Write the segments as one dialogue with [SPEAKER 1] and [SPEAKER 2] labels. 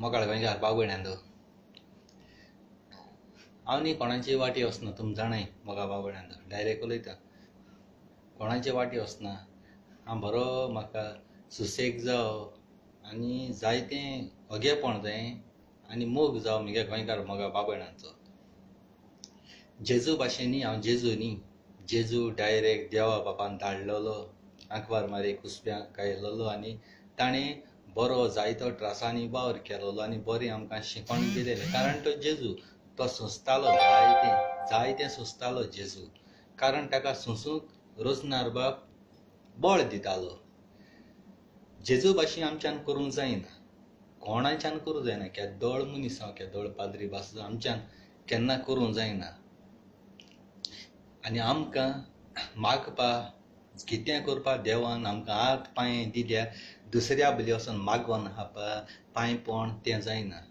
[SPEAKER 1] मोकाळ गोंयकार भाव भयणांदो हांव न्ही कोणाची वाटी वचना तुमी जाणाय मोगा भाव भयणांदो डायरेक्ट उलयता कोणाचे वाटी वचना हांव बरो म्हाका सुसेग जावं आनी जायतें ओगेपण जाय आनी मोग जावं म्हगे गोंयकार मोगा भाव भयणांचो जेजू भाशेनी हांव जेजू न्ही जेजू डायरेक्ट देवा बापान धाडलेलो आंकवार मारी कुसब्यांक कायलेलो आनी ताणें बरो जायतो त्रासांनी वावर केलेलो आनी बरी आमकां शिकवण दिलेलें कारण तो जेजू तो सुस्तालो जायतें सुस्तालो जेजू कारण ताका सुसूंक रोजनार बाब बळ दितालो जेजू भाशेन आमच्यान करूंक जायना कोणाच्यान करूंक जायना केदोळ मनीस हांव केदोळ पाद्री भास आमच्यान केन्ना करूंक जायना आनी आमकां मागपा कितें करपा देवान आमकां हात पांय दिल्या दुसऱ्या बली वचोन मागोन हापा पांय पोण तें जायना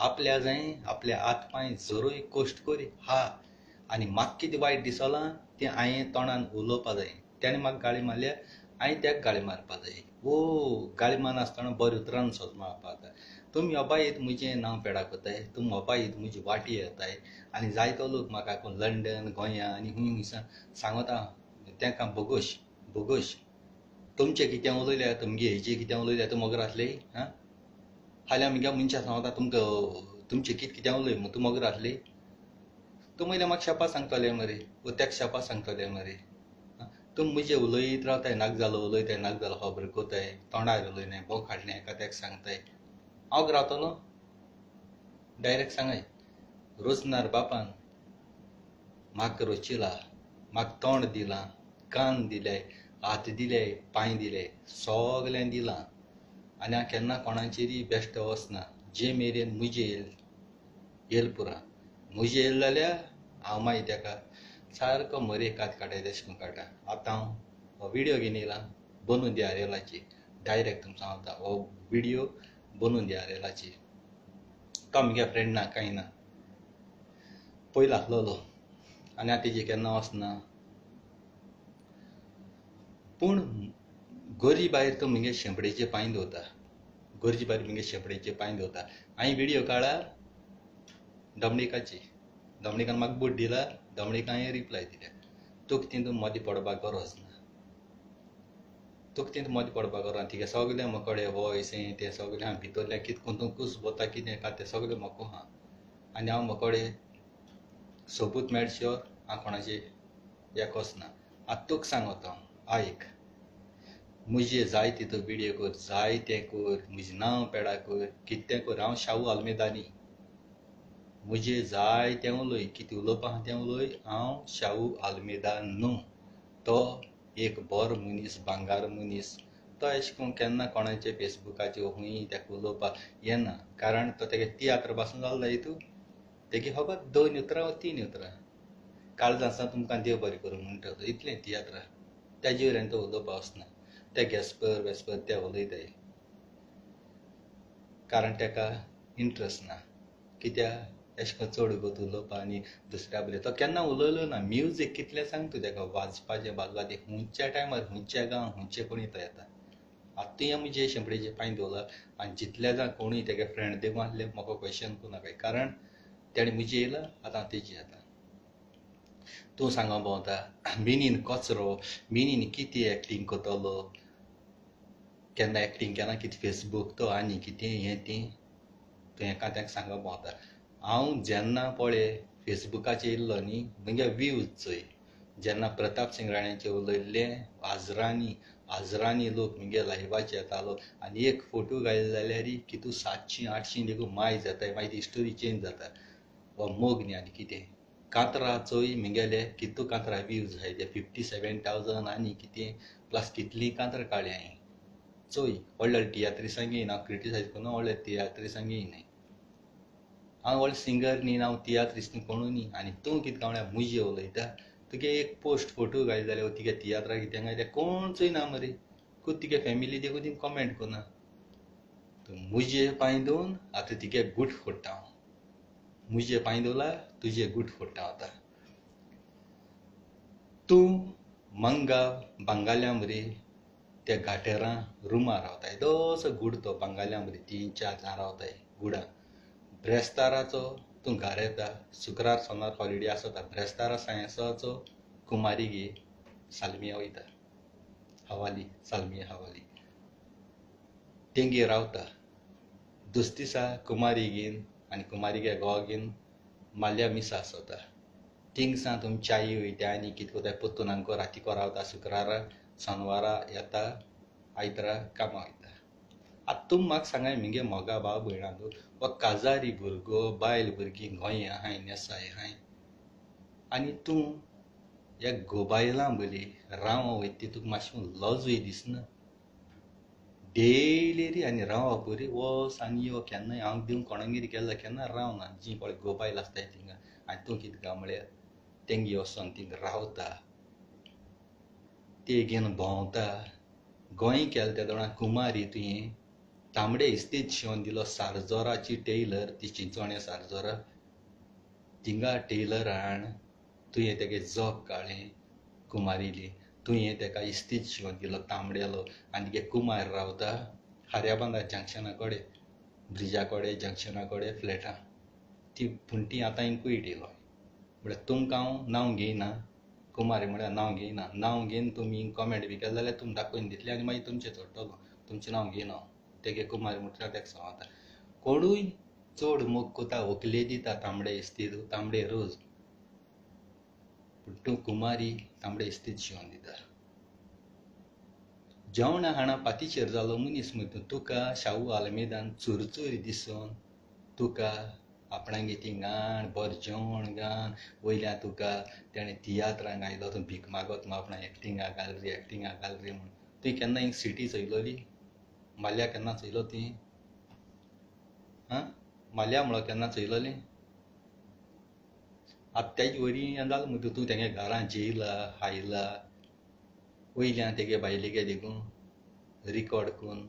[SPEAKER 1] आपल्या जाय आपल्या हात पांय जरूय कश्ट करी हा आनी म्हाका कितें वायट दिसलां तें हांवें तोंडान उलोवपा जाय तेणें म्हाका गाळी मारल्या हांवें ताका गाळी मारपा जाय गाळी मारनासतना बरें उतरान सोद मारपा जाता तुमी अबायत म्हजें नांव पेडा कोताय तुमी अबायत म्हजी वाटी येताय आनी जायतो लोक म्हाका लंडन गोंया आनी हुंयसान सांगता तांकां बोगोश तुमचें कितें उलयल्या तुमगे हेजें कितें उलयल्या तूं मोगर आसले हां हाल्या म्हज्या मनशां सांगता तुमकां तुमचें कितें उलय तूं मोगर आसली तूं पयलें म्हाका शापा सांगतलें मरे ताका शापा सांगतलें मरे तुमी म्हजें उलयत रावताय नाक जालो उलयताय नाक जालो खबर कोताय तोंडार उलयनाय बोक हाडलें एका ताका सांगताय हांव रावतलो डायरेक्ट सांगाय रोजनार बापान म्हाका रोचिला म्हाका तोंड दिलां कान दिले हात दिले पांय दिले सगलें दिलां आनी हांव केन्ना कोणाचेरी बेश्ट वचना जे मेरेन म्हजें येल पुरा म्हजें येल जाल्यार हांव मागीर ताका सारको मरे काडटाय तशें करून काडटा आतां हांव हो विडियो घेवन येयलां बनून दिया रेलाची डायरेक्ट तुमकां सांगता हो विडियो बनून दिया रेलाची तो म्हगे फ्रेंड ना कांय ना पयलो आसलोलो आनी हांव तेजेर केन्ना वचना पूण गोरी भायर तो म्हगे शेंपडेचे पांय दवरता गोरजे भायर म्हगे शेंपडेचे पांय दवरता हांवें विडियो काडला दमणिकान म्हाका बूट दिला दमणिका हांवें रिप्लाय दिल्या तुका तितून मदें पडपाक गरज ना तुका तितून मदें पडपाक गरज ना तिगे सगलें मोकोडे वॉयस हें तें सगलें हांव भितरलें कितें करून तूं कूस बोता कितें का तें सगलें म्हाका आहा आनी हांव मोकोडे सबूत मेळचे हांव कोणाचें हें वचना आतां तुका सांगता हांव आयक म्हजें जाय तितू विडियो कर जाय तें कर म्हजें नांव पेडा कर कितें कर हांव शाहू आल्मेदानी म्हजें जाय तें उलय कितें उलोवपा आहा तें उलय हांव शाहू आल्मेदा न्हू तो एक बरो मनीस भांगार मनीस तो अशें करून केन्ना कोणाचे फेसबुकाचेर खूंय ताका उलोवपाक येना कारण तो तेगे तियात्र पासून जालो हितू तेगे फकत 2 उतरां वा 3 उतरां काळजां आसा तुमकां देव बरें करूं म्हणटा इतलें तियात्र तेजे वयल्यान तो उलोवपाक वचना ते वेस्पर ते उलयताय कारण ताका इंट्रस्ट ना कित्याक अशें करून चड गोत उलोवपा आनी दुसऱ्या बरें तो केन्ना उलयलो ना म्युजीक कितलें सांग तूं ताका वाजपाचें बाजपाचें खंयच्या टायमार खंयच्या गांव खंयचे कोणी तो येता आतां म्हजे शेंपडेचे पांय दवरला आनी जितले जाण कोणूय तेगे फ्रेंड देव आसले म्हाका क्वेश्चन करूं नाका कारण तेणें म्हजें येयलां आतां तेजें येता तूं सांगो भोंवता मिनीन कचरो मिनीन कितें एक्टींग कोतलो केन्ना एक्टींग केना कितें फेसबूक तो आनी कितें हें तें तूं एका ताका सांगो भोंवता हांव जेन्ना पळय फेसबुकाचेर येयल्लो न्ही म्हगे व्यूज चोय जेन्ना प्रताप सिंग राणेचें उलयल्लें आजरांनी लोक म्हगे लायव्हाचेर येतालो आनी एक फोटो घायलो जाल्यार कितू 700-800 देखून माय जाताय मागीर ती स्टोरी चेंज जाता हो मोग न्ही आनी कितें कांतरां चोय म्हगेले कितू कांतरां व्यूज आहाय ते 57,000 आनी कितें प्लस कितलीं कांतरां काडली हांवें चोय व्हडल्या तियात्रिसांक येयना हांव क्रिटिसायज करना व्हडल्या तियात्रिसांक येयनाय हांव व्हडलें सिंगर न्ही हांव तियात्रिस्ट न्ही कोणू न्ही आनी तूं कितें कावण्या म्हजें उलयता तुगे एक पोस्ट फोटो घायलो जाल्यार तुगे तियात्रा कितें घायल्या कोण चोयना मरे खूब तुगे फॅमिली देखून ती कमेंट करना तूं म्हजें पांय दवरून आतां तुगे गूट फोडटा हांव म्हजें पांय दवरला तुजें गूट फोडटा आतां तूं मंगा बंगाल्या मरे त्या घाटेरां रुमां रावताय दोसो गूड तो बंगाल्या मरे 3-4 जाण रावताय गुडा ब्रेस्ताराचो तूं घार येता शुक्रार सोनार हॉलिडे आसता ब्रेस्तारा सायन्साचो कुमारिगे सालमिया वयता हवाली सालमिया हवाली तेंगे रावता दुस दिसा कुमारिगेन आनी कुमारिगे घोवागेन माल्या मिसा आसता थिंगसा तुम च्यायी वयता आनी कितें कोताय पोत्तुनांको रातीको रावता शुक्रारा शेनवारा येता आयतारा कामा वयता आतां तुम म्हाका सांगाय म्हगे मोगा भाव भयणांक हो काजारी भुरगो बायल भुरगीं गोंय आहाय नेसाय आहाय आनी तूं ह्या गोबायलां बली राव वयता तुका मातशें लॉजूय दिसना डेली रे आनी रावप रे वोस आनी यो केन्नाय हांव दिवंक कोणागेर गेल्यार केन्ना रावना जी पळय गोबायल आसताय थिंगा आनी तूं कितें काय म्हळ्यार तेंगे वचोन थिंगा रावता ते घेवन भोंवता गोंय केल्या त्या दोळा कुमारी तुवें तांबडे इस्तीद शिंवन दिलो सारजोराची टेलर ती चिंचोण्या सारजोरा थिंगा टेलर हाड तुवें तेगे जोक काळें कुमारिली तुवें तेका इस्तीद शिंवन दिलो तांबडेलो आनी तुगे कुमार रावता खाऱ्याबांदा जंक्शना कोडे ब्रिजा कोडे जंक्शना कोडे फ्लॅटां ती पूण ती आतां इनक्वीट येयलो म्हळ्यार तुमकां हांव नांव घेयना कुमारी म्हळ्यार नांव घेयना नांव घेवन तुमी कॉमेंट बी केलें जाल्यार तुमी दाखोवन दितले आनी मागीर तुमचें सोडटलो तुमचें नांव घेयना तेगे कुमारी म्हटल्यार तेका सांगता कोणूय चड मोग कोता व्हंकले दिता तांबडे इस्तीद तांबडे रोज पूण तूं कुमारी तांबडे इस्तीद शिंवन दिता जेवणा हाणा पातीचेर जालो मनीस म्हणटा तुका शाहू आलमेदान चुरचुरी दिसोन तुका आपणागे ती गाण बरें जेवण घान वयल्यान तुका तेणें तियात्रांक आयलो तूं भीक मागत न्हू आपणा एक्टिंगाक घाल रे म्हूण तुवें केन्ना हिंग सिटी चोयलोली माल्या केन्ना चोयलो तुवें माल्या म्हणलो केन्ना चोयलोली आतां तेजे वरी जालें म्हणटा तूं तेगे घरां जेयला हायला वयल्यान तेगे बायलेगे देखून रिकॉर्ड करून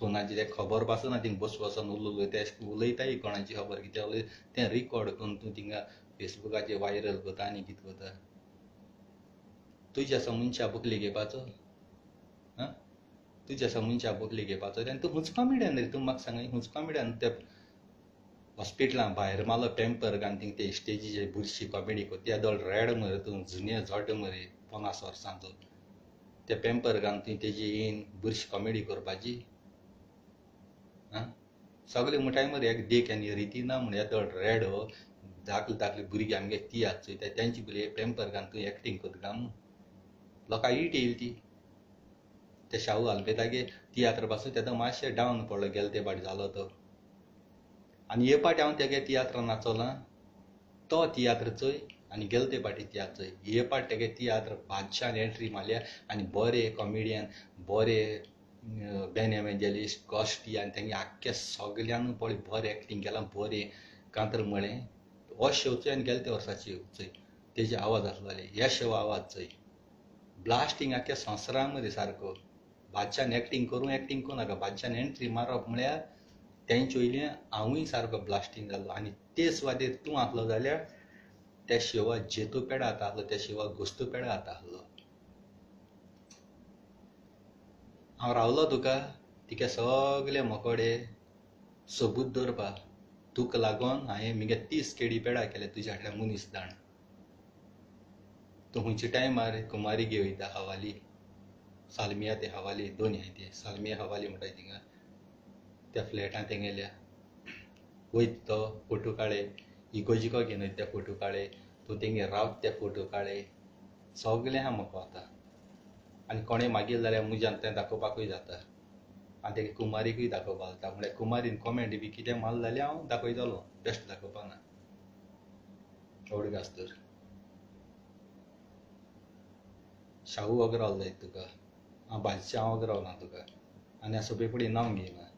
[SPEAKER 1] फोनाचेर ते खबर पासना थिंग बसून उलयता ते उलयताय कोणाची खबर कितें उलयता तें रिकॉर्ड करून तूं थिंगा फेसबुकाचेर वायरल करता आनी कितें करता तुज्या मनशा बकली घेवपाचो तुज्या मनशा बकली घेवपाचो आनी तूं हुंच कॉमिडियन रे तूं म्हाका सांग हुंच कॉमिडियन ते हॉस्पिटलांत भायर मारलो टेम्पर घालन थिंग ते स्टेजीचेर बुरशी कॉमेडी कर त्या दळ रेड मरे तूं जुने झोड मरे 50 वर्सांचो ते पेम्पर घालन तुवें तेजी येवन बुरशी कॉमेडी करपाची सगळे मुठाय मरे एक देख आनी रिती ना म्हण येदो रेड धाकली भुरगीं आमगे ती आत चोयता तेंची बरी पेम्पर घालन तुवें एक्टींग करता काय म्हूण लोकां ईट येयली ती ते शाहू आलमेदागे तियात्र पासून तेदो मातशें डावन पडलो गेलो ते फाटी जालो तो आनी हे फाटी हांव तेगे तियात्र नाचोलां तो तियात्र चोय आनी गेलो ते फाटी तियात्र चोय हे फाटी तेगे तियात्र बादशान एंट्री मारल्या आनी बरे कॉमिडियन बरे बेन एवेंजलिस्ट कॉस्टी आनी तेंगे आख्खे सगळ्यान पळय बरें एक्टींग केलां बरें कांतर म्हळें हो शो चोय आनी गेले ते वर्साची चोय तेजे आवाज आसलोले ह्या शो आवाज चोय ब्लास्टींग आख्या संवसारां मरे सारको बादशान एक्टींग करूं नाका बादशान एंट्री मारप म्हळ्यार तेंचे वयल्यान हांवूय सारको ब्लास्टींग जालो आनी ते सुवातेर तूं आसलो जाल्यार त्या शोवाक जेतू पेडा आता आसलो त्या शोवाक घोस्तू पेडा आता आसलो हांव रावलो तुका तिका सगळे मोकोडे सबूत दवरपा तुका लागोन हांवें म्हगे 30 केडी पेडा केले तुज्या फाटल्यान मनीस धाण तूं खंयच्या टायमार कुमारी गे वयता हवाली सालमिया ते हवाली दोन हाय ते सालमिया हवाली म्हणटाय थिंगा त्या फ्लॅटान ते गेल्या वयत तो फोटो काडे इगोजिको घेवन वयता ते फोटो काडे तूं तेंगे रावत ते फोटो काडे सगळें आहा म्हाका आतां आनी कोणें मागीर जाल्यार मुज्यान तें दाखोवपाकूय जाता आनी तेगे कुमारीकूय दाखोवपाक जाता म्हळ्यार कुमारीन कॉमेंट बी कितें मारलें जाल्यार हांव दाखयतलो बेस्ट दाखोवपा ना एवढे आसतर शाहू अग्रवाल जाय तुका हांव बादशाह अग्रवाल ना तुका आनी सोबे फुडें नांव घेयना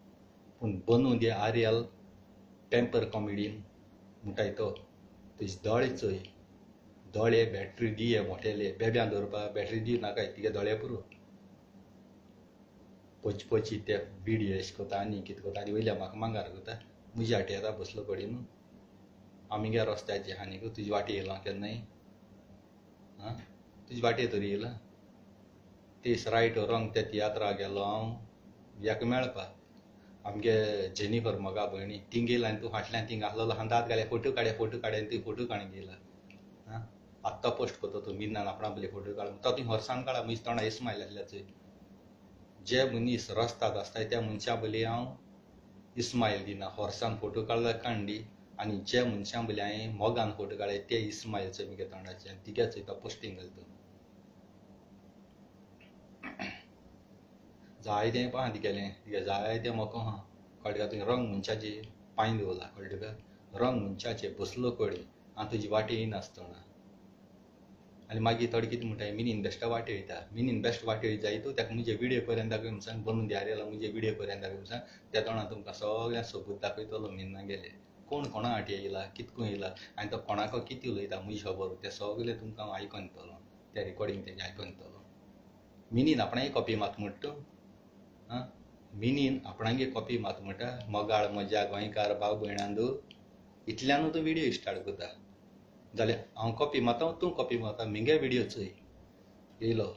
[SPEAKER 1] पूण बनू दे आर्यल टेम्पर कॉमेडीन म्हणटाय तो तुजे दोळे चोय दोळे बॅटरी दी मोठेले बेब्यान दवरपा बॅटरी दी नाकाय तिगे दोळे पुरो पोची ते विडियो एश कोता आनी कितें कोता आनी वयल्या म्हाका मांगार कोता म्हज्या वाटे येता बसलो पडी न्हू आमी गे रस्त्याचे आनीक तुजे वाटे येयला केन्नाय तुजे वाटे तरी येयला तेस रायट रॉंग त्या तियात्राक गेलो हांव हेका मेळपा आमगे जेनिफर मोगा भयणी थिंग गेला आनी तूं फाटल्यान थिंग आसलो हांदात घाले फोटो काडे आनी ती फोटो काडून गेला आत्ता पोस्ट करता तूं मिनान आपणा आपले फोटो काडून तो तुवें हॉर्सान काडा म्हजे तोंडा इस्माईल आसल्या चोय जे मनीस रस्त्यात आसताय त्या मनशा बली हांव इस्माईल दिना हॉर्सान फोटो काडला कांडी आनी जे मनशां बली हांवें मोगान फोटो काडले ते इस्माईल चोय म्हगे तोंडाचे आनी तिगे चोय तो पोस्टींग घाल तूं जायतें पहा तिगेलें तिगे जायतें मोको हा कळटा का तुवें रंग मनशाचे पांय दवरला कळटा का रंग मनशाचे बसलो कडी हांव तुजी वाटे येनासतना आनी मागीर थोडे कितें म्हणटाय मिनीन बेश्टा वाटे वयता मिनीन बेस्ट वाटे वयत जायत ताका म्हजे विडियो पर्यंत दाखय सांग बनून द्यार येयला म्हजे विडियो पर्यंत दाखय सांग त्या तोंडार तुमकां सगळ्या सबूत दाखयतलो मिना गेले कोण कोणा फाटी येयला कितको येयला आनी तो कोणाको कितें उलयता म्हजी खबर तें सगळें तुमकां आयकोन येतलो तें रिकॉर्डींग तेजें आयकोन येतलो मिनीन आपणागे कॉपी मात म्हणटा मिनीन आपणागे कॉपी मात म्हणटा मोगाळ म्हज्या गोंयकार भाव भयणांदू इतल्यानूच तूं विडियो स्टार्ट करता जाल्यार हांव कॉपी माता तूं कॉपी माता मिगे विडियो चोय येयलो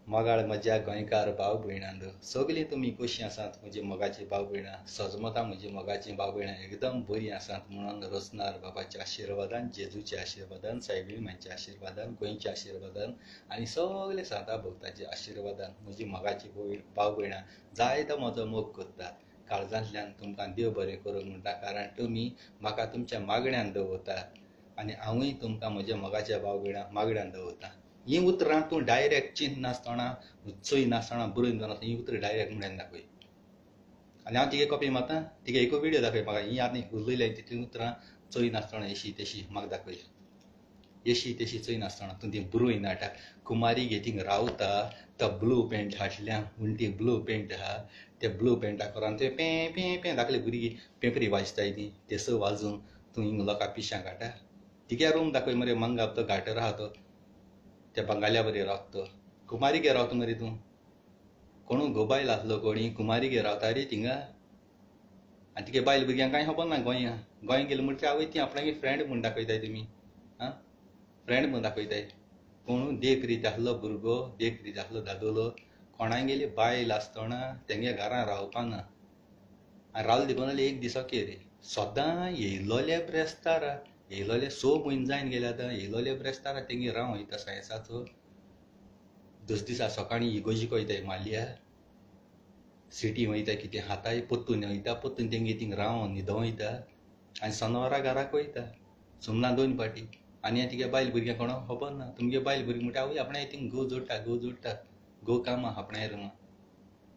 [SPEAKER 1] मोगाळ म्हज्या गोंयकार भाव भयणांदू सगळीं तुमी कशीं आसात म्हजी मोगाची भाव भयणां सजमता म्हजी मोगाची भाव भयणां एकदम बरीं आसात म्हणून रचनार बाबाच्या आशिर्वादान जेजूच्या आशिर्वादान सायबीणच्या आशिर्वादान गोंयच्या आशिर्वादान आनी सगळे सांता भक्ताच्या आशिर्वादान म्हजी मोगाची भाव भयणां जायतो म्हजो मोग करतात काळजांतल्यान तुमकां देव बरें करूं म्हणटा कारण तुमी म्हाका तुमच्या मागण्यांत दवरतात आनी हांवूय तुमकां म्हज्या मोगाच्या भाव भयणां मागण्यांत दवरता ही उतरां तूं डायरेक्ट चिंत नासतना चोय नासतना बरोवन नासतना ही उतर डायरेक्ट म्हणून दाखय आनी हांव तिगे कॉपी मारता तिगे एक विडियो दाखय म्हाका ही आतां उलयलें तितली उतरां चोय नासतना एशी तेशी म्हाका दाखय एशी तेशी चोय नासतना तूं ती बरोवन नाटा कुमारी गे थिंग रावता तो ब्लू पेंट हाटल्यान उलटी ब्लू पेंट आहा ते ब्लू पेंटा करून ते पे पे पे दाखले भुरगीं पेपरी वाजताय ती तेसो वाजून तूं हिंग लोकां पिश्यां काडटा तिगे रूम दाखय मरे मंगाप तो घाटर आहा तो त्या बंगाल्या बरी रावता कुमारी गे रावता मरे तूं कोणू गोबायल आसलो कोणी कुमारी गे रावता रे थिंगा आनी तिगे बायल भुरग्यांक कांय खबर ना गोंया गोंय गेले म्हणटा आवय ती आपणागे फ्रेंड म्हूण दाखयताय तुमी फ्रेंड म्हूण दाखयताय कोणू देख रीत आसलो भुरगो देख रीत आसलो दादलो कोणाय गेली बायल आसतना तेंगे घरां रावपा ना आनी रावले देखून जाल्यार एक दिसाक रे सदां येयलोले ब्रेस्तारा येयलोले 6 म्हयने जायन गेले आतां येयलोले ब्रेस्तारा तेंगे राव वयता सायन्साचो दुस दिसा सकाळीं इगोजीक वयताय मालिया सिटी वयता कितें हाताय पोत्तून वयता पोत्तून तेंगे थिंग राव न्हिदो वयता आनी सनवरां घराक वयता सुमना 2 पाटी आनी तिगे बायल भुरग्यांक कोणाक खबर ना तुमगे बायल भुरगीं म्हणटा आवय आपणें थिंग गो जोडटा गो कामां आपणें रुमा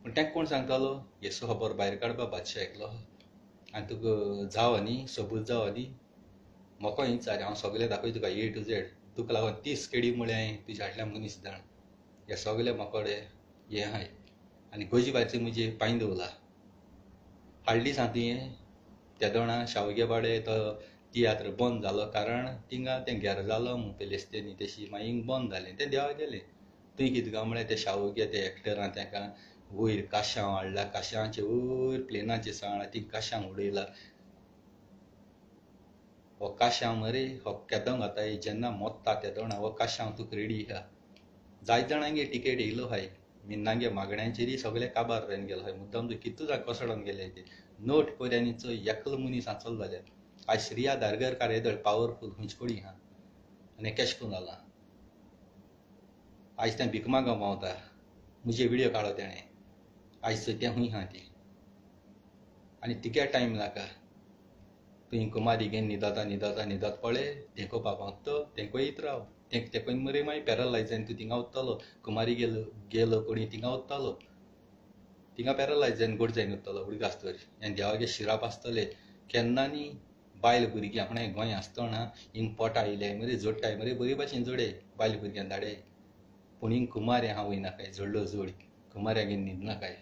[SPEAKER 1] पूण तेंका कोण सांगतालो येसो खबर भायर काडपा बादशा एकलो आनी तुका जावो न्ही सबूत जावो न्ही म्हाका हिंच हांव सगळें दाखय तुका A to Z तुका लागून 30 केडी म्हळ्यार हांवें तुज्या फाटल्यान मनीस धाड हे सगळे मोकोडे हे आहाय आनी गोजी भायरचे म्हजे पांय दवरला हाडली सांग तुवें त्या दोणा शावगे पाडे तो तियात्र बंद जालो कारण थिंगा तें घेर जालो पेलेस्तेनी तेशी मागीर बंद जालें तें देवा गेलें तुवें कितें काय म्हळ्यार ते शावगे ते एक्टरां ताका वयर काश्यां हाडला काश्यांचे वयर प्लेनाचेर सांगला ती काश्यांक उडयला हो काश्यां मरे हो केदों घाताय जेन्ना मोत्ता त्या दोणा हो काश्यां तुका रेडी आहा जायत जाणांगे टिकेट येयलो हाय मिनांगे मागण्यांचेरी सगळे काबार रावन गेलो हाय मुद्दाम तूं कितू जाण कोसडोन गेले ते नोट कोऱ्यांनी चोय एकलो मनीस आसलो जाल्यार आज श्रिया धारगर कार्यादळ पावरफूल हुंचकोडी आहा आनी कशें करून जालां आयज तें भिकमागांव पावता म्हजे विडियो काडो तेणें आयज तें खूंय आहा ती आनी तिके टायम नाका तुवें कुमारी घेवन न्हिदता पळय तेंको पावतो तेंको येत राव तेंको मरे मागीर पॅरलायज जावन तूं थिंगा वतलो कुमारी गेलो कोणी थिंगा वतलो थिंगा पॅरलायज जावन गोड जायन वतलो उडीक आसतरी आनी देवागे शिराप आसतले केन्ना न्ही बायल भुरगीं आपणें गोंय आसतना हिंग पोटा आयले मरे जोडटाय मरे बरे भाशेन जोडे बायल भुरग्यांक धाडे पूण हिंग कुमाऱ्या हांव वयनाकाय जोडलो जोड कुमाऱ्या घेवन न्हिदनाकाय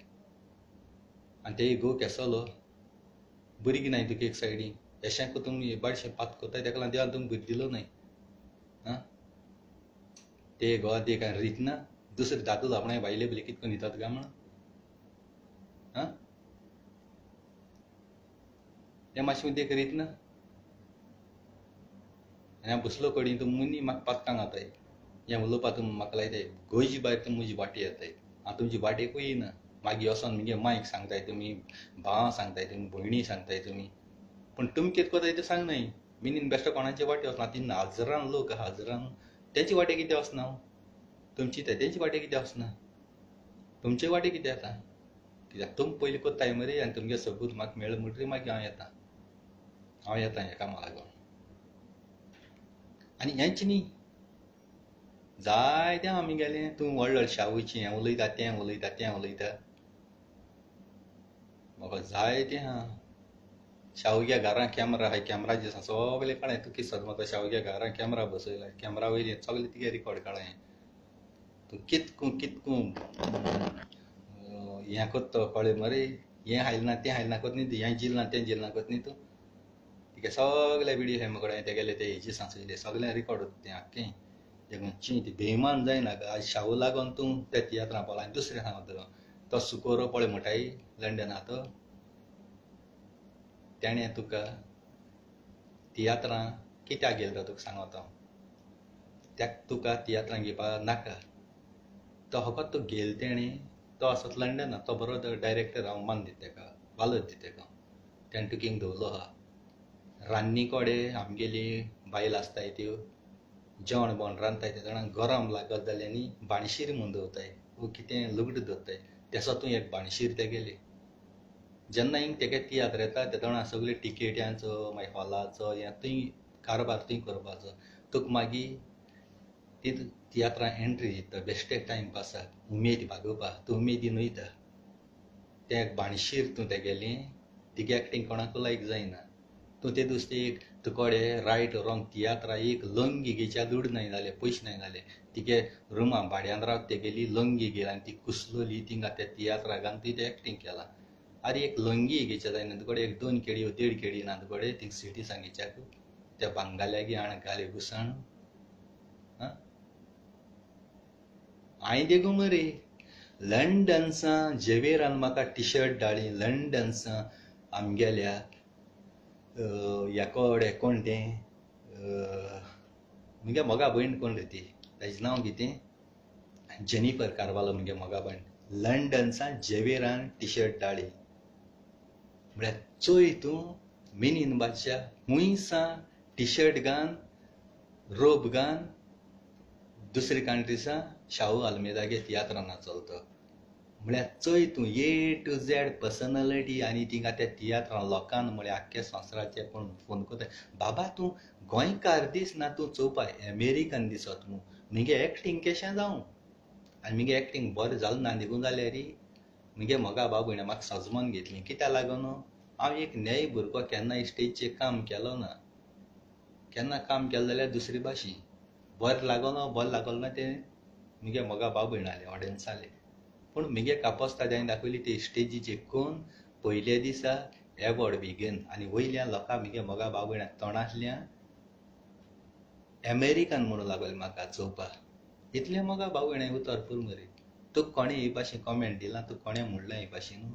[SPEAKER 1] आनी ते गो केसलो भुरगीं नाय तुका एक सायडीन येशांक तुमी बारशें पात कोताय तेका लागून देवान तुमकां भूत दिलो न्हय ते गोवा देख रीत ना दुसरे दादूल आपणें बायले बली कितको न्हिदतात काय म्हण तें मातशें देख रीत ना आनी हांव बसलो कडेन तूं मनी म्हाका पत्तां घाताय हें उलोवपा तूं म्हाका लायताय गोंयची भायर तूं म्हजी वाटे येताय हांव तुमची वाटेकूय येना मागीर वचोन मुगे मायक सांगताय तुमी, भावां सांगताय तुमी, भयणी सांगताय तुमी, पूण तुमी कितें कोताय तें सांगनाय. मिनीन बेश्टो कोणाचे वाटे वचना. ती हजारान लोक हजारान तेंचे वाटे कितें वचना? तुमची तेंचे वाटे कितें वचना? तुमचे वाटे कितें येता? कित्याक तुमी पयलीं कोत्ताय मरे आनी तुमगे सबूत म्हाका मेळ्ळो म्हणटरी मागीर हांव येता हें कामां लागून. आनी हेंच न्ही, जायते आमगेलें तूं व्हडले शावूचें हें उलयता तें उलयता तें उलयता. म्हाका जायते आहा. शावुगे घरां कॅमेरा आहाय, कॅमेरा दिसा सगळें काळें. तूं कितें सोदता शावुगे घरां कॅमेरा बसयला, कॅमेरा वयली सगळें तिगे रिकॉर्ड काळें. तूं कितकूं हें कोत्तो कळ्ळें मरे, हें हायलें ना तें हायलें ना कोत न्ही तूं, हें जिल ना तें जिल ना कोत न्ही तूं. तिगे सगळे विडियो आहाय म्हजे तेगेले ते हेजे सांचयले सगळें रिकॉर्ड उरता तें आख्खें. तें ती बेईमान जायना आज शावू लागोन तूं त्या तियात्रां पळोवला. आनी दुसरें सांगता तो सुकोरो पळय म्हणटाय लंडना तो, तेणें तुका तियात्रां कित्याक गेलो तो तुका सांगता हांव. त्याक तुका तियात्रां घेवपा नाका. तो फकत तो गेलो तेणें, तो आसत लंडना, तो बरो डायरेक्टर हांव मान दिता तेका, वालोर दिता तेका. तेणें तुका हिंग दवरलो आहा. रान्नी कोडे आमगेली बायल आसताय त्यो जेवण बोवण रांदताय ते जाणां गरम लागत जाल्यार न्ही बाणशीर म्हूण दवरताय, वो कितें लुगडां दवरताय. तेसो तूं एक बाणशीर तेगेली. जेन्ना हिंग तेगे तियात्र येता ते जाणां सगळे टिकेट्यांचो मागीर हॉलाचो हें थंय कारबार थंय करपाचो. तुका मागीर ती तियात्रां एंट्री दिता बेश्टे टायमपासाक उमेद भागोवपाक. तूं उमेदीन वयता. ते बाणशीर तूं तेगेली तिगे एक्टींग कोणाकू लायक जायना. तूं ते दिस एक तुकोडे रायट रॉंग तियात्रा एक लंगी घेच्या दूड न्हय जालें, पयशे न्हय जालें. तिगे रुमा भाड्यान रावता तेगेली लंगी घे आनी ती कुसलोली थिंगा त्या तियात्राक आनी ती एक्टींग केलां. आरे एक लंगी घेच्या जायना तुकोडे एक 2 केळी 1.5 केळी ना तुकोडे थिंग सिटी सांगिच्याक त्या बांगाल्यागी आण घाले घुसाण. हांवें देखून मरे लंडनसा जेवेरान म्हाका टी शर्ट धाडली. लंडनसा आमगेल्या याकोडे कोण तें मुगे मोगा भयण कोण रे ती, ताजें नांव कितें, जेनिफर कारवालो मुगे मोगा भयण. लंडनसा जेवेरान टी शर्ट धाडली. म्हळ्यार चोय तूं मिनीन बादशा हुंयसा टी शर्ट घान रोब घान दुसरे कंट्रीसा शाहू आल्मेदागे तियात्रां नाचलतो. म्हळ्यार चोय तूं ए टू झेड पर्सनॅलिटी आनी थिंगा त्या तियात्रां लोकांन म्हळ्यार आख्ख्या संवसाराचे कोण फोन कोताय. बाबा तूं गोंयकार दीस ना तूं चोवपाय अमेरिकन दिसत मूं. मुगे एक्टींग केशें जावं आनी मुगे एक्टींग बरें जालें ना देखून जाल्यार मुगे मोगा भाव भयणां म्हाका सजमोन घेतलीं. कित्याक लागून हांव एक न्याय भुरगो केन्ना स्टेजीचेर काम केलो ना. केन्ना काम केलें जाल्यार दुसरी भाशेन बरें लागलो ना तें मुगे मोगा भाव भयणाले ऑडियन्साले. पूण मुगे कापोस्ताद हांवें दाखयली ते स्टेजीचेर कोण पयल्या दिसा एवॉर्ड बी घेवन आनी वयल्या लोकां मुगे मोगा भाव भयणां तोंडांतल्यान अमेरिकन म्हणूं लागले म्हाका चोवपाक. इतलें मोगा भाव भयणां उतर पूर मरे. तुका कोणें हे भाशेन कॉमेंट दिलां, तुका कोणें म्हणलां हे भाशेन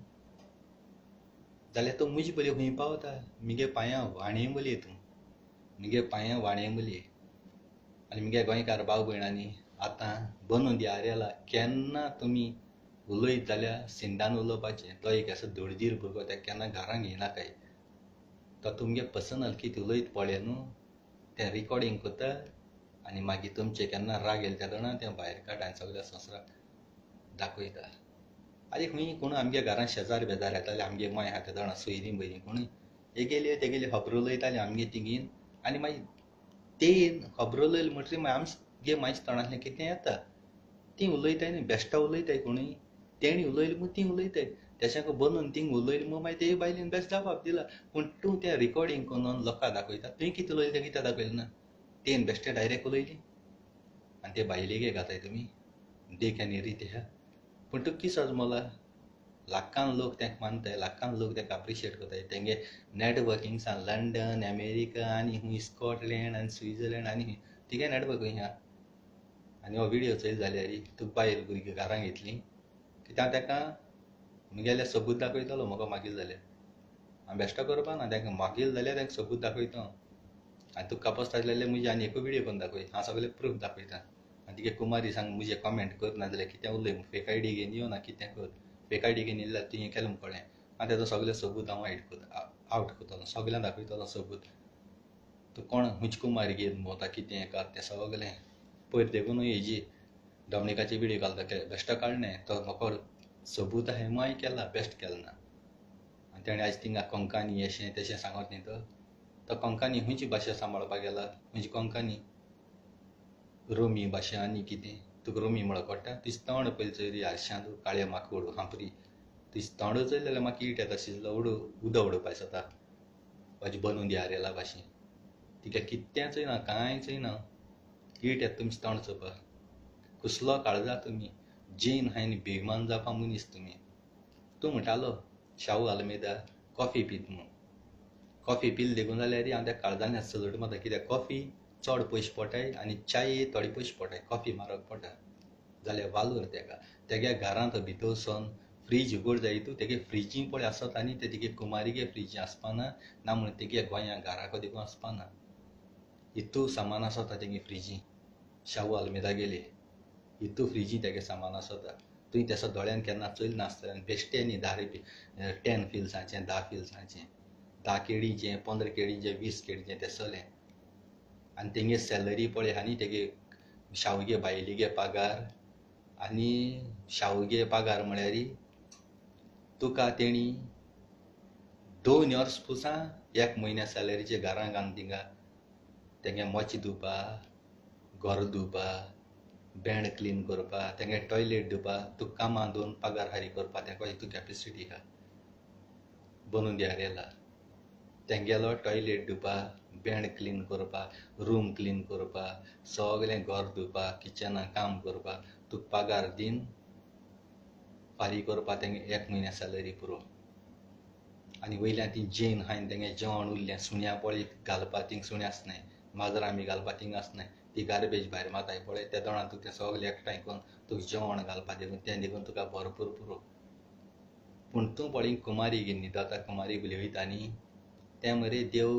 [SPEAKER 1] जाल्यार तूं मुजे पयलीं खंय पावता. मुगे पांयां वाणे मुलये तूं, मुगे पांयां वाणे मुलये. आनी मुगे गोंयकार भाव भयणांनी आतां बनून दियारेला केन्ना तुमी उलयत जाल्यार सिंडान उलोवपाचें. तो एक असो धडधीर भुरगो ताका केन्ना घरांक घेयनाकाय. तो तुमगे पर्सनल कितें उलयत पळय न्हू तें रिकॉर्डींग कोता आनी मागीर तुमचें केन्ना राग येयलें त्या जाणां तें भायर काडटा आनी सगळ्या संवसाराक दाखयता. आरे खंय कोण आमगे घरांत शेजार बेजार येताले आमगे माय आहा त्या जाणां सोयरीं बयरीं कोणूय तेगेली खबरो उलयतालीं आमगे तिगीन आनी मागीर तें खबरो उलयली म्हणटरी मागीर आमगे मायच्या तोंडांतल्यान कितें येता तीं उलयताय न्ही. बेश्टा उलयताय कोणूय तेणी उलयलें म्हूण तीं उलयताय. तेशाक बनून थिंग उलयलें म्हूण मागीर ते बायलेन बेस्ट जावप दिला. पूण तूं तें रिकॉर्डींग करून लोकांक दाखयता तुवें कितें उलयलें तें कित्याक दाखयलें ना. तेन बेश्टें डायरेक्ट उलयलीं आनी ते बायलेगे घाताय तुमी देख आनी रीत ह्या. पूण तुका कितें सजमलां लाखान लोक तेका मानताय, लाखान लोक तेका अप्रिशिएट कोताय. तेंगे नेटवर्किंगसान लंडन अमेरिका आनी खूंय स्कॉटलँड आनी स्विझर्लंड आनी तिगे नेटवर्क खंय आहा. आनी हो विडियो चोयल जाल्यार तुका बायल भुरगीं घरां घेतलीं कित्याक तेका मुगेले सबूत दाखयतलो म्हाका मागीर जाल्यार. हांव बेश्टो करपा ना तेका मागीर जाल्यार तेका सबूत दाखयता हांव. आनी तुका कापोस्ताद जाल्यार मुजे आनी एकूय विडियो करून दाखय हांव सगळे प्रूफ दाखयता. आनी तिगे कुमारी सांग मुजे कॉमेंट कर ना जाल्यार कितें उलय फेक आयडी घेवन यो ना कितें कर बेकायडी घेवन येयला तुवें केलें म्हूण कळ्ळें आनी तेजो सगळें सबूत हांव आवट कोत्तोलो सगळ्यांक दाखयतलो सबूत तूं कोण हुंच कुमारी घेवन भोंवता कितें हें तें सगळें पयर देखून हेजी डॉमिनिकाची विडियो घालता बेश्टो काडलें तो म्हाका सबूत आहा हें हांवें केला बेश्ट केलें ना आनी तेणें आयज थिंगा कोंकणी अशें तशें सांगत न्ही तो कोंकणी खंयची भाशा सांबाळपाक गेला म्हणजे कोंकणी रोमी भाशा आनी कितें तुका रोमी म्हणूंक पडटा तुजें तोंड पयलीं चोयरी आरशांत काळें माकूड हांपरी तुजें तोंड चोयलें जाल्यार म्हाका ईट येता शिजलो उदक उडोवपाक जाता भाजी बनवून दिया रेला भाशेन तिका कितें चोयना कांय चोयना ईट येता तुमचें तोंड चोवपाक कुसलो काळजा तुमी जैन हाय न्ही बेमान जावपा मनीस तुमी तूं म्हणटालो शाहू आल्मेदा कॉफी पीत म्हूण कॉफी पिल देखून जाल्यार हांव त्या काळजांनी सलूट मारता कित्याक कॉफी चड पयशे पडटाय आनी च्याये थोडे पयशे पडटाय कॉफी म्हारग पडटा जाल्यार वालोर तेगे घरांत भितर वचोन फ्रीज उगड जाय तूं तेगे फ्रिजी पळय आसत आनी ते तेगे कुमारीगे फ्रिजी आसपाना ना म्हूण तेगे गोंयां घराको देखून आसपाना इतू सामान आसता तेगे फ्रिजी शाहू आल्मेदा गेले इतू फ्रिजी तेगे सामान आसता तुवें तेसो दोळ्यान केन्ना चोयलें नासतना बेश्टे न्ही 10 फिल्साचें 10 फिल्साचें 10 केडीचें 15 केडीचें 20 केडीचें तें चलें आनी तेगे सॅलरी पळय आनी तेगे शावगे बायलेगे पागार आनी शावगे पागार म्हळ्यार तुका तेणी 2 वर्स पुसा 1 म्हयन्या सॅलरीचे घरां घालून थिंगा तेगे मोच धुवपा घर धुवपा बेंड क्लीन करपा तेगे टॉयलेट धुवपा तुका कामां 2 पगार हारी करपा तेका हितू कॅपेसिटी आहा बनून दियार येला तेंगेलो टॉयलेट धुवपा बेंड क्लीन करपा रूम क्लीन करपा सगळें घर धुवपा किचनां काम करपा तुका पगार दिन फारीक करपा तेंगे 1 म्हयन्या सॅलरी पुरो आनी वयल्यान ती जैन हायन तेंगे जेवण उरलें सुण्या पळय घालपा थिंग सुण्या आसनाय माजरां आमी घालपा थिंग आसनाय ती गार्बेज भायर माताय पळय त्या दोणान तुका तें सगळें एकठांय करून तुका जेवण घालपा देखून तें देखून तुका भरपूर पुरो पूण तूं पळय कुमारी घेवन न्हिदता कुमारी बुली वयता न्ही तें मरे देव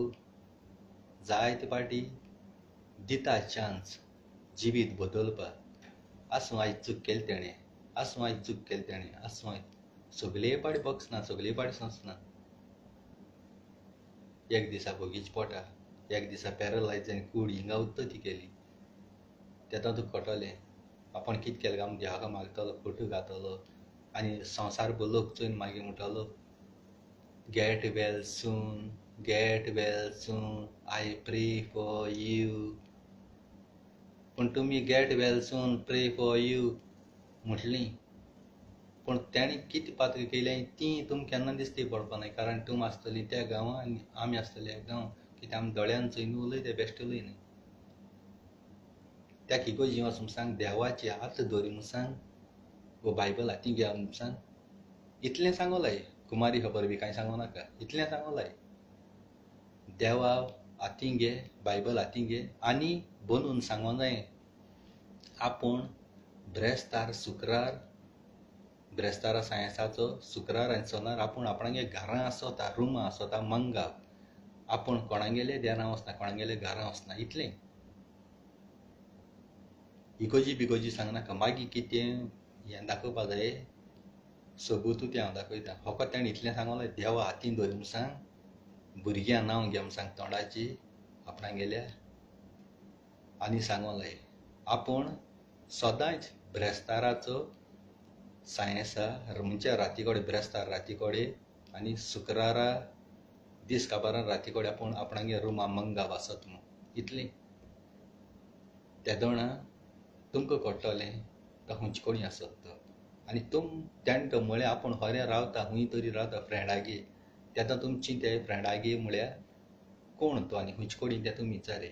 [SPEAKER 1] जायते पाटी दिता चान्स जिवीत बदलपाक आसूं आयज चूक केली तेणें आसूं आयज चूक केली तेणें आसूं आयज सगळे पाटी बगसना सगळे पाटी सोंसना एक दिसा भोगीच पोटा एक दिसा पॅरलायज जावन कूड हिंगा उत्त ती केली तेन्ना तुका कळटलें आपण कितें केलें काय देवाक मागतलो फोटो घातलो आनी संवसार भर लोक चोयन मागीर म्हणटलो गेट वेल सून आय प्रे फॉर यू पूण तुमी गेट वेल सून प्रे फॉर यू म्हटलीं पूण तेणें कितें पात्र केलें ती तुमकां केन्ना दिसती पडपा न्हय कारण तुम आसतलीं त्या गांवां आनी आमी आसतले ह्या गांवां कित्याक आमी दोळ्यान चोयन उलय ते बेश्टे उलय न्हय त्या इगोजी वचून सांग देवाचे हात धरी म्हूण सांग वो बायबल हाती घेया म्हूण सांग इतलें सांगोलाय कुमारी खबर बी कांय सांगो नाका इतलें सांगोलाय देवा हाती घे बायबल हाती घे आनी बनून सांगो जाय आपूण ब्रेस्तार शुक्रार ब्रेस्तारा सायन्साचो शुक्रार आनी सोनार आपूण आपणागे घरां आसोता रुमां आसोता मंगाव आपूण कोणागेले देरां वचना कोणागेले घरां वचना इतलें इगोजी बिगोजी सांगनाका मागीर कितें हें दाखोवपा जाय सबूतूय तें हांव दाखयतां फकत तेणें इतलें सांगलें देवा हातीन धर म्हूण सांग भुरग्यां नांव घे म्हूण सांग तोंडाची आपणागेल्या आनी सांगोलाय आपूण सदांच ब्रेस्ताराचो सायन्सा म्हणजे राती कोडे ब्रेस्तार राती कोडे आनी शुक्रारा दीस काबारान राती कोडे आपूण आपणागे रुमां मंगाव आसत म्हूण इतलें त्या दोणा तुमकां कळटलें तो खंयचे कोणी आसत तो आनी तेणें तो म्हळ्यार आपूण खरें रावता खंय तरी रावता फ्रेंडागे तेन्ना तुमची ते फ्रेंडागे म्हळ्यार कोण तो आनी खंयचे कोणी तें तुमी विचारे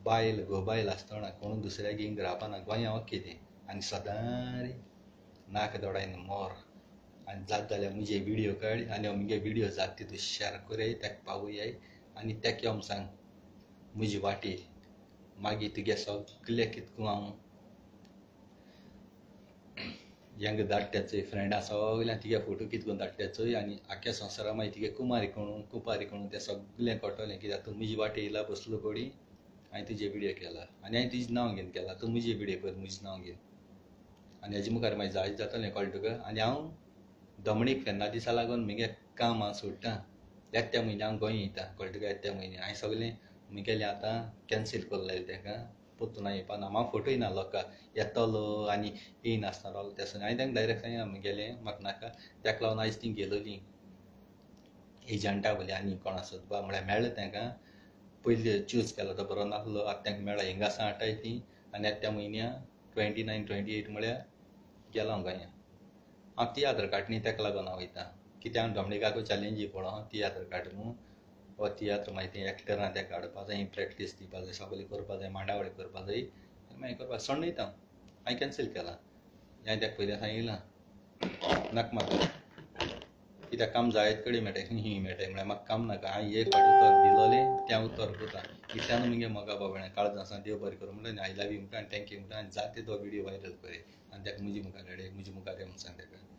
[SPEAKER 1] बायल घोबायल आसतना कोण दुसऱ्यागे हिंग रावपाना गोंया ओके तें आनी सदां रे नाक दोडायन मोर आनी जात जाल्यार म्हजे विडियो काड आनी म्हगे विडियो जाता तितू शेअर कोराय ताका पावयाय आनी ताका यो सांग म्हजी वाटेर मागीर तुगे सगळें कितको हांव हेंगा धाडटा चोय फ्रेंडा सगळ्यांक तिगे फोटो कितको धाडटा चोय आनी आख्या संवसारा मागीर तिगे कुमारी कोणू तें सगळें कळटलें कित्याक तूं म्हजी वाटेर येयला बसलो कोडी हांवें तुजे विडियो केला आनी हांवें तुजें नांव घेवन केला तूं म्हजे विडियो कर म्हजें नांव घेवन आनी हेजे मुखार मागीर जायत जातलें कळ्ळें तुका. आनी हांव दमणीक फेन्ना दिसा लागून म्हगे काम हांव सोडटां. येत्या म्हयन्या हांव गोंय येता कळ्ळें तुका. येत्या म्हयन्या हांवें सगलें म्हगेलें आतां कॅन्सील कोरलेलें तेका परतून हांव येवपा ना. हांव फोटो येयना लोकांक येतलो आनी येयनासतलो तें हांवें तांकां डायरेक्ट सांगलें म्हगेलें म्हाका नाका. ताका लागून आयज तीं गेलोलीं एजंटा वयली आनी कोण आसत बा म्हळ्यार मेळ्ळें तांकां. पयलीं चूज केलो तो बरो नासलो. आतां तांकां मेळ्ळा हिंगा सांगटाय तीं आनी येत्या म्हयन्या 29, 28 म्हळ्यार गेलो हांव गोंया. हांव तियात्र काडटा न्ही ताका लागून हांव वयतां. कित्याक हांव दमणिकाकूय चॅलेंजीक पळोवन तियात्र काड न्हू. हो तियात्र मागीर तें एक्टरां तें काडपा जाय प्रॅक्टीस दिवपा जाय सगलें करपा जाय मांडावळी करपा जाय मागीर करपा सोडून वयता हांवें कॅन्सील केलां. हांवें ताका पयलीं सांगिलां नाका म्हाका कित्याक काम जायत कडेन मेळटाय खंयी मेळटाय म्हळ्यार म्हाका काम नाका. हांवें एक फावटी उतर दिलोलें तें उतर करतां. इतल्यान मगे मोगा बाबा काळजां आसा देव बरें करूं म्हणटा आय लव यू म्हणटा आनी थँक्यू म्हणटा आनी जाता तो विडियो वायरल कर आनी ताका म्हजे मुखार हाडय म्हजे मुखार म्हूण सांग ताका.